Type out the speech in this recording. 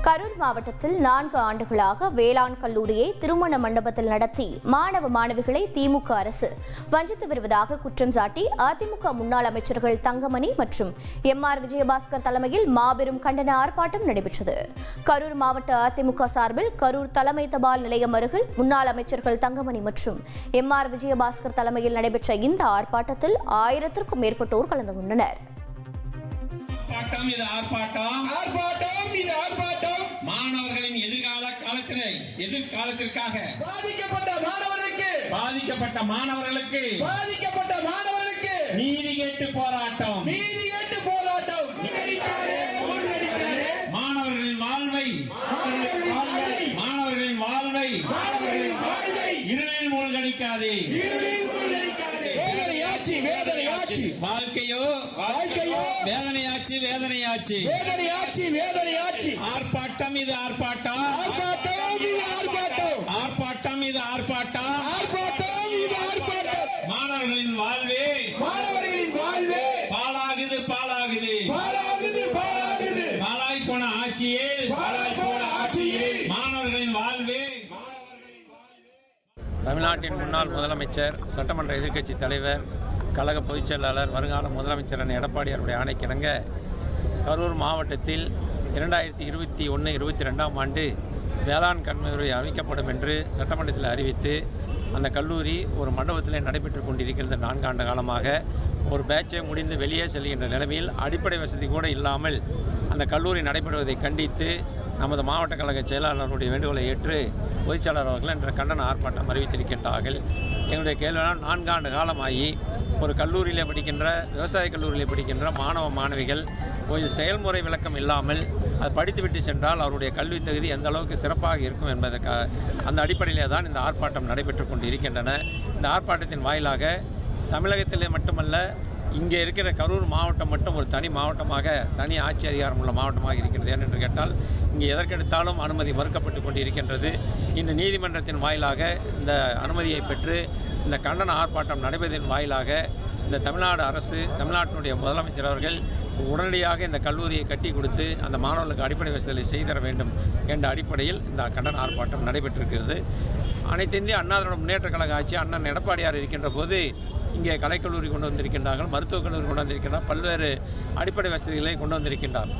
கரூர் மாவட்டத்தில் 4 ஆண்டுகளாக வேளாண் கல்லூரியை திருமண மண்டபத்தில் நடத்தி மாணவ மாணவிகளை திமுக அரசு வஞ்சித்து வருவதாக குற்றம் சாட்டி அதிமுக முன்னாள் அமைச்சர்கள் தங்கமணி மற்றும் எம்.ஆர். விஜயபாஸ்கர் தலைமையில் மாபெரும் கண்டன ஆர்ப்பாட்டம் நடைபெற்றது. கரூர் மாவட்ட அதிமுக சார்பில் கரூர் தலைமை தபால் நிலையம் அருகில் முன்னாள் அமைச்சர்கள் தங்கமணி மற்றும் எம்.ஆர். விஜயபாஸ்கர் தலைமையில் நடைபெற்ற இந்த ஆர்ப்பாட்டத்தில் 1000க்கும் மேற்பட்டோர் கலந்து கொண்டனர். மாணவர்களின் எதிர்காலத்திற்காக பாதிக்கப்பட்ட மாணவர்களுக்கு நீதி கேட்டு போராட்டம். மாணவர்களின் வாழ்வை இருளில் மூழ்கடிக்காதே. வாழ்க்கையோ வேதனையாச்சு. ஆர்ப்பாட்டம் இது ஆர்ப்பாட்டம். மாணவர்களின் வாழ்வே பாழாகுது. பாழாய் போன ஆட்சியில் மாணவர்களின் வாழ்வே. தமிழ்நாட்டின் முன்னாள் முதலமைச்சர், சட்டமன்ற எதிர்க்கட்சி தலைவர், கழக பொதுச் செயலாளர், வருங்கால முதலமைச்சரான எடப்பாடியாருடைய ஆணைக்கிணங்க கரூர் மாவட்டத்தில் 2021-22ஆம் ஆண்டு வேளாண் கல்வி அமைக்கப்படும் என்று சட்டமன்றத்தில் அறிவித்து அந்த கல்லூரி ஒரு மண்டபத்தில் நடைபெற்று கொண்டிருக்கிறது. 4 ஆண்டு காலமாக ஒரு பேட்சை முடிந்து வெளியே செல்கின்ற நிலைமையில் அடிப்படை வசதி கூட இல்லாமல் அந்த கல்லூரி நடைபெறுவதை கண்டித்து நமது மாவட்ட கழக செயலாளருடைய வேண்டுகோளை ஏற்று பொதுச்செயலாளர் அவர்கள் என்ற கண்டன ஆர்ப்பாட்டம் அறிவித்திருக்கின்றார்கள். எங்களுடைய கேள்வியால் 4 ஆண்டு காலமாகி ஒரு கல்லூரியில் படிக்கின்ற, விவசாய கல்லூரியில் படிக்கின்ற மாணவ மாணவிகள் கொஞ்சம் செயல்முறை விளக்கம் இல்லாமல் அது படித்துவிட்டு சென்றால் அவருடைய கல்வி தகுதி எந்த அளவுக்கு சிறப்பாக இருக்கும் என்பதற்காக அந்த அடிப்படையிலே தான் இந்த ஆர்ப்பாட்டம் நடைபெற்று கொண்டு இருக்கின்றன. இந்த ஆர்ப்பாட்டத்தின் வாயிலாக தமிழகத்திலே மட்டுமல்ல, இங்கே இருக்கிற கரூர் மாவட்டம் மட்டும் ஒரு தனி மாவட்டமாக, தனி ஆட்சி அதிகாரம் உள்ள மாவட்டமாக இருக்கின்றது. ஏனென்று கேட்டால் இங்கே எதற்கெடுத்தாலும் அனுமதி மறுக்கப்பட்டு கொண்டு இருக்கின்றது. இந்த நீதிமன்றத்தின் வாயிலாக இந்த அனுமதியை பெற்று இந்த கண்டன ஆர்ப்பாட்டம் நடைபெறுவதன் வாயிலாக இந்த தமிழ்நாடு அரசு, தமிழ்நாட்டினுடைய முதலமைச்சர் அவர்கள் உடனடியாக இந்த கல்லூரியை கட்டி கொடுத்து அந்த மாணவர்களுக்கு அடிப்படை வசதிகளை செய்தர வேண்டும் என்ற அடிப்படையில் இந்த கண்டன ஆர்ப்பாட்டம் நடைபெற்றிருக்கிறது. அனைத்து இந்திய அண்ணா திராவிட முன்னேற்ற கழக ஆட்சி அண்ணன் எடப்பாடியார் இருக்கின்ற போது இங்கே கலைக்கல்லூரி கொண்டு வந்திருக்கின்றார்கள், மருத்துவக் கல்லூரி கொண்டு வந்திருக்கின்றார், பல்வேறு அடிப்படை வசதிகளை கொண்டு வந்திருக்கின்றார்.